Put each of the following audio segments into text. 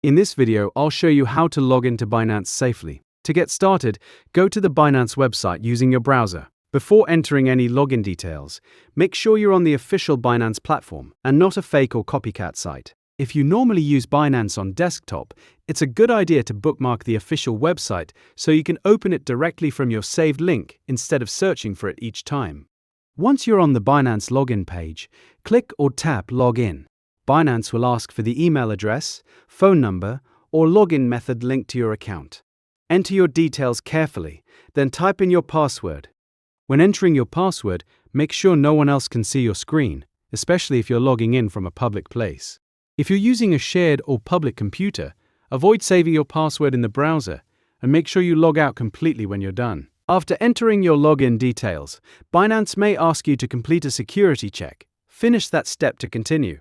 In this video, I'll show you how to log into Binance safely. To get started, go to the Binance website using your browser. Before entering any login details, make sure you're on the official Binance platform and not a fake or copycat site. If you normally use Binance on desktop, it's a good idea to bookmark the official website so you can open it directly from your saved link instead of searching for it each time. Once you're on the Binance login page, click or tap Login. Binance will ask for the email address, phone number, or login method linked to your account. Enter your details carefully, then type in your password. When entering your password, make sure no one else can see your screen, especially if you're logging in from a public place. If you're using a shared or public computer, avoid saving your password in the browser and make sure you log out completely when you're done. After entering your login details, Binance may ask you to complete a security check. Finish that step to continue.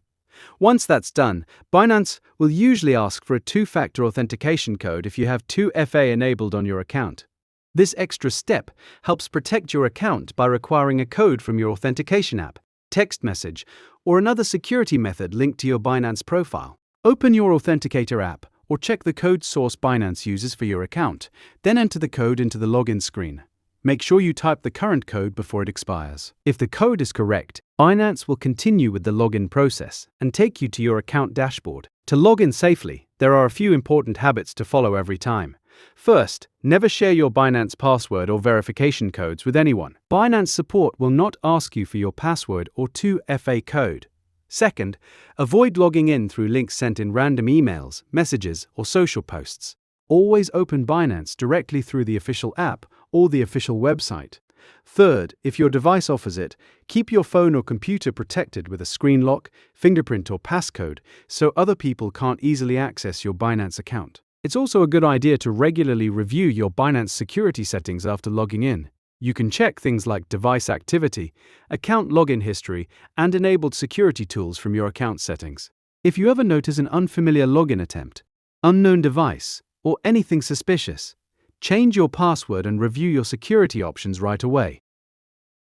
Once that's done, Binance will usually ask for a two-factor authentication code if you have 2FA enabled on your account. This extra step helps protect your account by requiring a code from your authentication app, text message, or another security method linked to your Binance profile. Open your Authenticator app or check the code source Binance uses for your account, then enter the code into the login screen. Make sure you type the current code before it expires. If the code is correct, Binance will continue with the login process and take you to your account dashboard. To log in safely, there are a few important habits to follow every time. First, never share your Binance password or verification codes with anyone. Binance support will not ask you for your password or 2FA code. Second, avoid logging in through links sent in random emails, messages, or social posts. Always open Binance directly through the official app or the official website. Third, if your device offers it, keep your phone or computer protected with a screen lock, fingerprint, or passcode so other people can't easily access your Binance account. It's also a good idea to regularly review your Binance security settings after logging in. You can check things like device activity, account login history, and enabled security tools from your account settings. If you ever notice an unfamiliar login attempt, unknown device, or anything suspicious, change your password and review your security options right away.